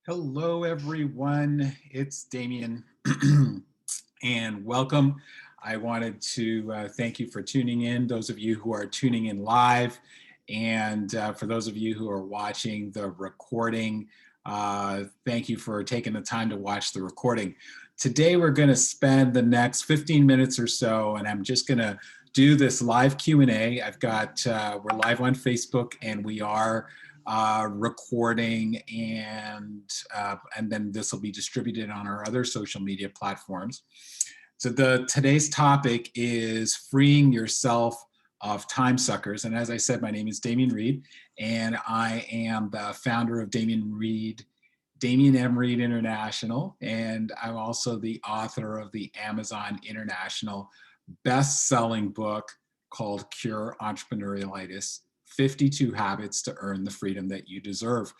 Hello, everyone. It's Damien, and welcome. I wanted to thank you for tuning in, those of you who are tuning in live, and for those of you who are watching the recording, thank you for taking the time to watch the recording. Today, we're going to spend the next 15 minutes or so, and I'm just going to do this live Q&A. We're live on Facebook, and we are recording, and then this will be distributed on our other social media platforms. So today's topic is freeing yourself of time suckers. And as I said, my name is Damien Reed, and I am the founder of Damien M. Reed International, and I'm also the author of the Amazon International best-selling book called Cure Entrepreneurialitis: 52 Habits to Earn the Freedom That You Deserve.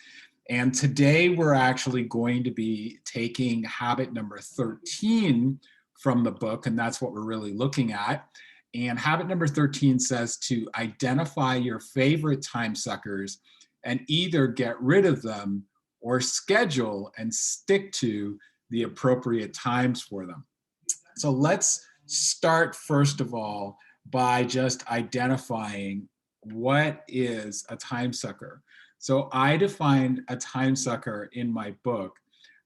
And today we're actually going to be taking habit number 13 from the book, and that's what we're really looking at. And habit number 13 says to identify your favorite time suckers and either get rid of them or schedule and stick to the appropriate times for them. So let's start, first of all, by just identifying what is a time sucker. So I defined a time sucker in my book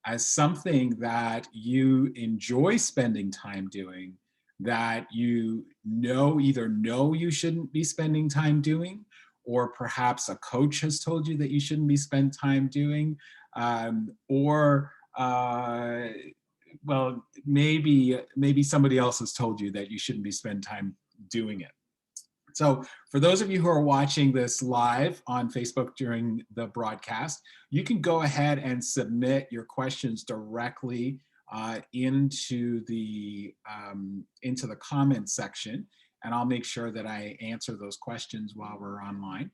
as something that you enjoy spending time doing, that you either know you shouldn't be spending time doing, or perhaps a coach has told you that you shouldn't be spending time doing, or well, maybe somebody else has told you that you shouldn't be spending time doing it. So for those of you who are watching this live on Facebook during the broadcast, you can go ahead and submit your questions directly into the comment section, and I'll make sure that I answer those questions while we're online.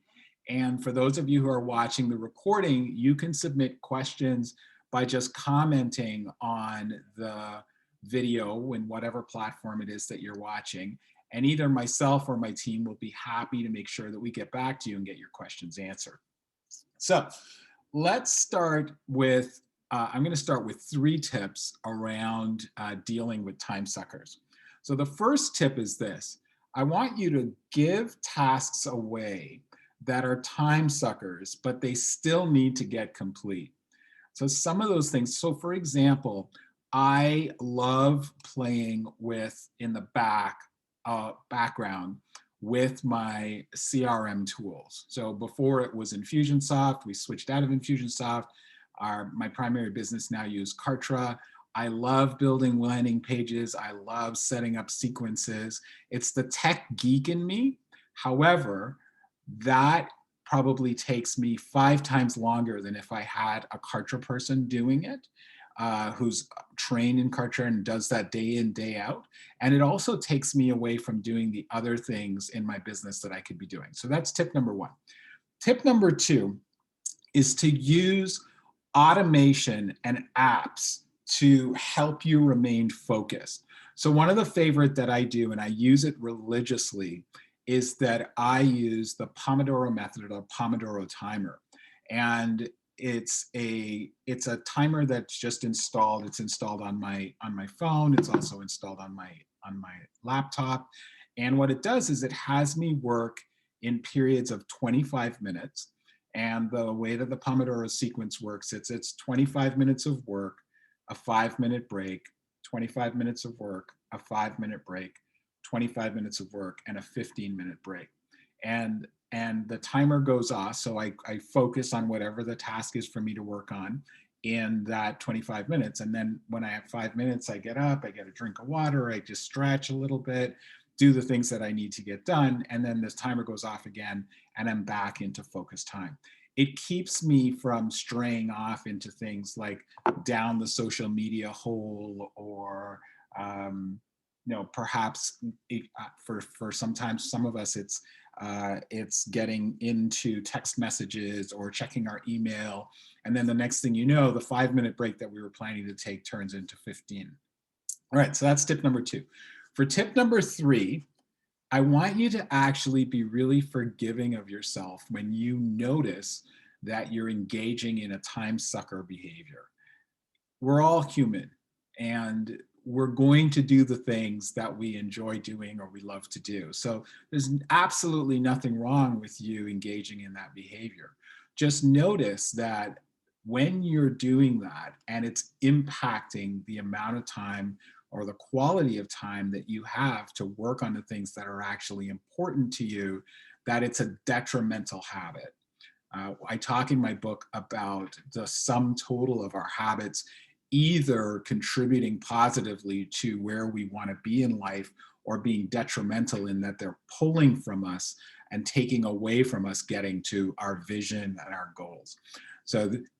And for those of you who are watching the recording, you can submit questions by just commenting on the video in whatever platform it is that you're watching. And either myself or my team will be happy to make sure that we get back to you and get your questions answered. So let's start with, I'm going to start with 3 tips around dealing with time suckers. So the first tip is this: I want you to give tasks away that are time suckers, but they still need to get complete. So some of those things, so for example, I love playing with in the background with my CRM tools. So before it was Infusionsoft, we switched out of Infusionsoft. My primary business now uses Kartra. I love building landing pages. I love setting up sequences. It's the tech geek in me. However, that probably takes me 5 times longer than if I had a Kartra person doing it, who's trained in Kartra and does that day in, day out. And it also takes me away from doing the other things in my business that I could be doing. So that's tip number 1. Tip number 2 is to use automation and apps to help you remain focused. So one of the favorite that I do, and I use it religiously, is that I use the Pomodoro method or the Pomodoro timer. And it's a timer that's just installed. It's installed on my phone. It's also installed on my laptop. And what it does is it has me work in periods of 25 minutes. And the way that the Pomodoro sequence works, it's 25 minutes of work, a 5-minute break, 25 minutes of work, a 5-minute break, 25 minutes of work, and a 15-minute break. And the timer goes off, so I focus on whatever the task is for me to work on in that 25 minutes. And then when I have 5 minutes, I get up, I get a drink of water, I just stretch a little bit, do the things that I need to get done, and then this timer goes off again, and I'm back into focus time. It keeps me from straying off into things like down the social media hole, or perhaps for sometimes some of us it's getting into text messages or checking our email, and then the next thing you know, the 5-minute break that we were planning to take turns into 15. All right, so that's tip number 2. For tip number 3, I want you to actually be really forgiving of yourself when you notice that you're engaging in a time sucker behavior. We're all human, and we're going to do the things that we enjoy doing or we love to do. So there's absolutely nothing wrong with you engaging in that behavior. Just notice that when you're doing that and it's impacting the amount of time or the quality of time that you have to work on the things that are actually important to you, that it's a detrimental habit. I talk in my book about the sum total of our habits either contributing positively to where we want to be in life or being detrimental in that they're pulling from us and taking away from us getting to our vision and our goals.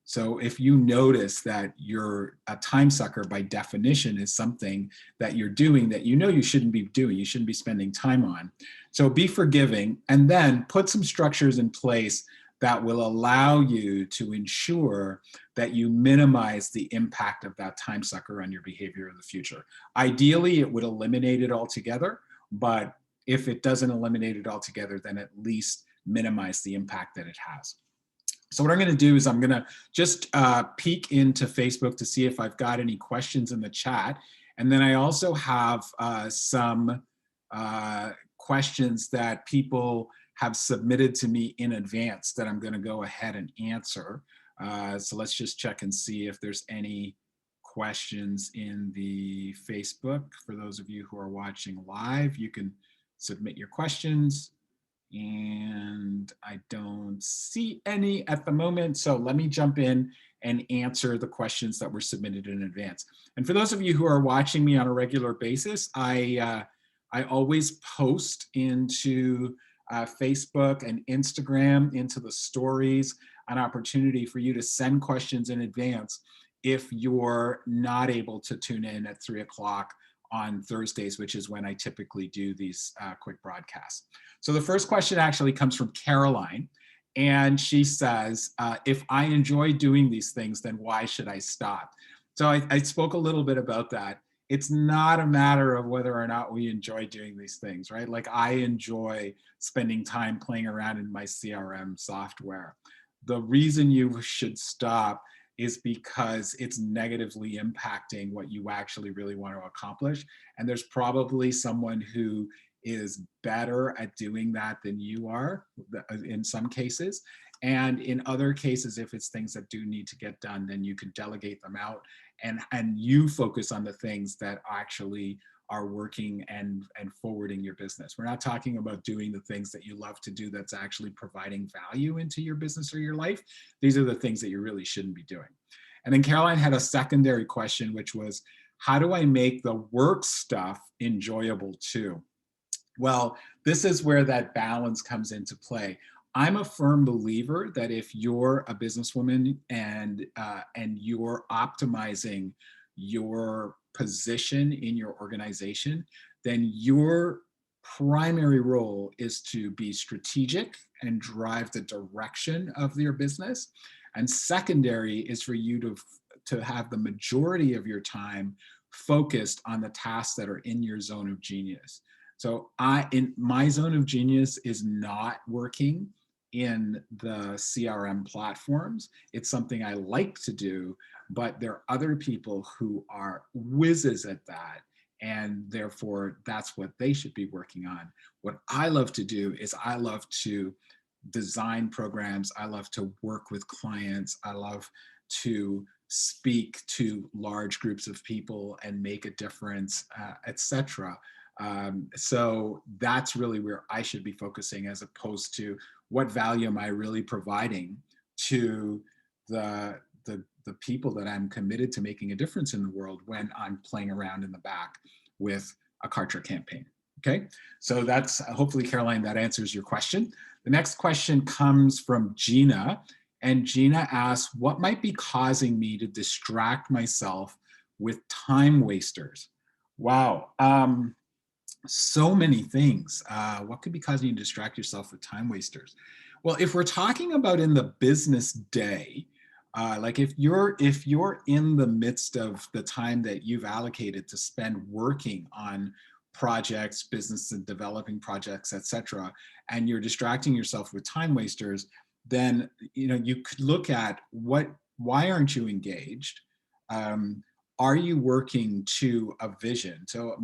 So if you notice that you're a time sucker by definition is something that you're doing that you know you shouldn't be doing, you shouldn't be spending time on. So be forgiving and then put some structures in place that will allow you to ensure that you minimize the impact of that time sucker on your behavior in the future. Ideally, it would eliminate it altogether, but if it doesn't eliminate it altogether, then at least minimize the impact that it has. So what I'm going to do is I'm going to just peek into Facebook to see if I've got any questions in the chat. And then I also have some questions that people have submitted to me in advance that I'm going to go ahead and answer. So let's just check and see if there's any questions in the Facebook. For those of you who are watching live, you can submit your questions. And I don't see any at the moment. So let me jump in and answer the questions that were submitted in advance. And for those of you who are watching me on a regular basis, I always post into Facebook and Instagram, into the stories, an opportunity for you to send questions in advance if you're not able to tune in at 3 o'clock on Thursdays, which is when I typically do these quick broadcasts. So the first question actually comes from Caroline, and she says, if I enjoy doing these things, then why should I stop? So I spoke a little bit about that. It's not a matter of whether or not we enjoy doing these things, right? Like I enjoy spending time playing around in my CRM software. The reason you should stop is because it's negatively impacting what you actually really want to accomplish. And there's probably someone who is better at doing that than you are in some cases. And in other cases, if it's things that do need to get done, then you can delegate them out and you focus on the things that actually are working and forwarding your business. We're not talking about doing the things that you love to do that's actually providing value into your business or your life. These are the things that you really shouldn't be doing. And then Caroline had a secondary question, which was, how do I make the work stuff enjoyable too? Well, this is where that balance comes into play. I'm a firm believer that if you're a businesswoman and you're optimizing your position in your organization, then your primary role is to be strategic and drive the direction of your business. And secondary is for you to have the majority of your time focused on the tasks that are in your zone of genius. So in my zone of genius is not working in the CRM platforms. It's something I like to do, but there are other people who are whizzes at that. And therefore, that's what they should be working on. What I love to do is I love to design programs. I love to work with clients. I love to speak to large groups of people and make a difference, etc. So that's really where I should be focusing, as opposed to what value am I really providing to the people that I'm committed to making a difference in the world when I'm playing around in the back with a Kartra campaign. Okay, so that's hopefully, Caroline, that answers your question. The next question comes from Gina, and Gina asks, what might be causing me to distract myself with time wasters? Wow. So many things. What could be causing you to distract yourself with time wasters? Well, if we're talking about in the business day, like if you're in the midst of the time that you've allocated to spend working on projects, business and developing projects, etc., and you're distracting yourself with time wasters, then you could look at why aren't you engaged? Um, are you working to a vision? So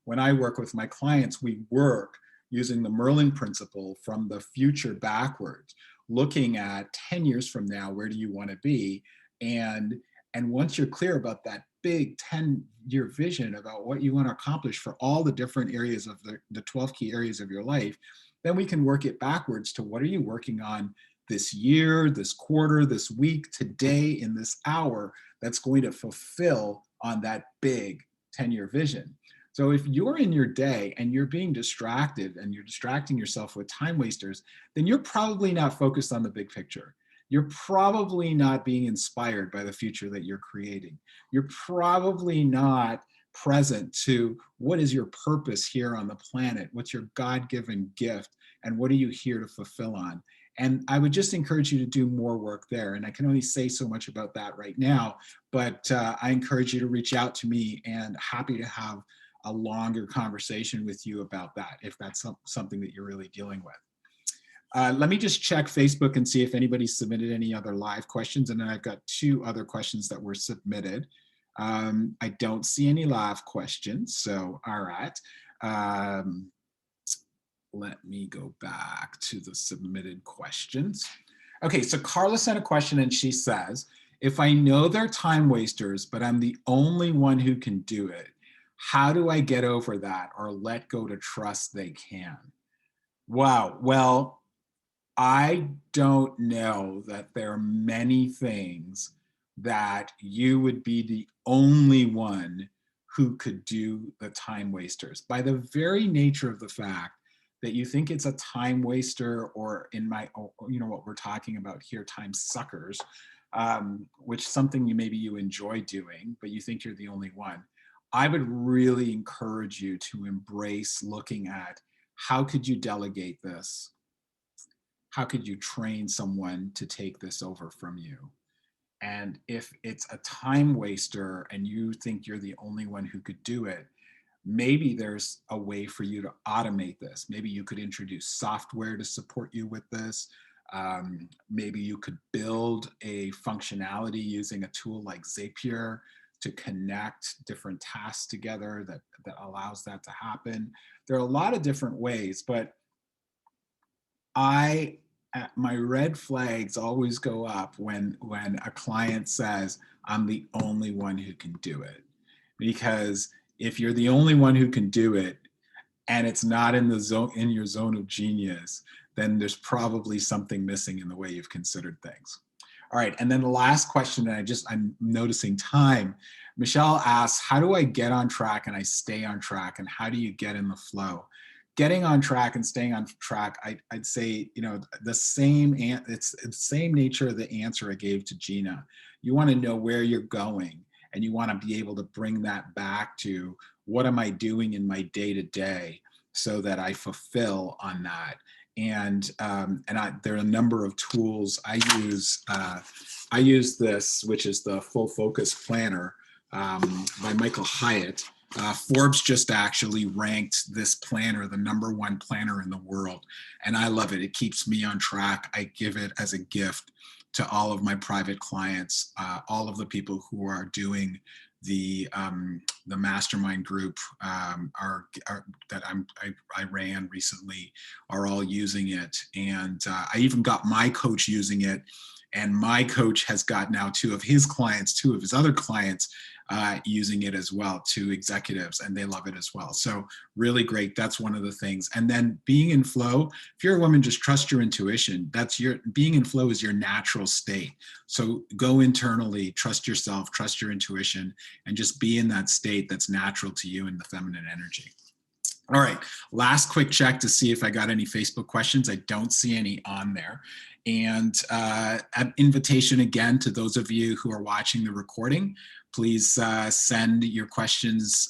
when I work with my clients, we work using the Merlin principle from the future backwards, looking at 10 years from now, where do you want to be? And and once you're clear about that big 10-year vision about what you want to accomplish for all the different areas of the 12 key areas of your life, then we can work it backwards to what are you working on this year, this quarter, this week, today, in this hour that's going to fulfill on that big 10-year vision. So if you're in your day and you're being distracted and you're distracting yourself with time wasters, then you're probably not focused on the big picture. You're probably not being inspired by the future that you're creating. You're probably not present to what is your purpose here on the planet? What's your God-given gift? And what are you here to fulfill on? And I would just encourage you to do more work there. And I can only say so much about that right now, but I encourage you to reach out to me, and happy to have a longer conversation with you about that if that's something that you're really dealing with. Let me just check Facebook and see if anybody submitted any other live questions. And then I've got 2 other questions that were submitted. I don't see any live questions. So, all right. Let me go back to the submitted questions. Okay, so Carla sent a question and she says, if I know they're time wasters, but I'm the only one who can do it, how do I get over that or let go to trust they can? Wow. Well, I don't know that there are many things that you would be the only one who could do the time wasters. By the very nature of the fact that you think it's a time waster, or in what we're talking about here, time suckers, which something maybe you enjoy doing, but you think you're the only one. I would really encourage you to embrace looking at how could you delegate this? How could you train someone to take this over from you? And if it's a time waster and you think you're the only one who could do it, maybe there's a way for you to automate this. Maybe you could introduce software to support you with this. Maybe you could build a functionality using a tool like Zapier to connect different tasks together that allows that to happen. There are a lot of different ways, but my red flags always go up when a client says, I'm the only one who can do it. Because if you're the only one who can do it and it's not in your zone of genius, then there's probably something missing in the way you've considered things. All right, and then the last question, and I'm noticing time. Michelle asks, how do I get on track and I stay on track, and how do you get in the flow? Getting on track and staying on track, I'd say, it's the same nature of the answer I gave to Gina. You want to know where you're going, and you want to be able to bring that back to what am I doing in my day-to-day so that I fulfill on that. And there are a number of tools I use. I use this, which is the Full Focus Planner by Michael Hyatt. Forbes just actually ranked this planner the #1 planner in the world, and I love it. It keeps me on track. I give it as a gift to all of my private clients, all of the people who are doing the mastermind group that I ran recently are all using it, and I even got my coach using it, and my coach has got now 2 of his other clients using it as well, 2 executives, and they love it as well. So really great. That's one of the things. And then being in flow, if you're a woman, just trust your intuition. Being in flow is your natural state. So go internally, trust yourself, trust your intuition, and just be in that state that's natural to you in the feminine energy. All right, last quick check to see if I got any Facebook questions. I don't see any on there. And an invitation again to those of you who are watching the recording, please send your questions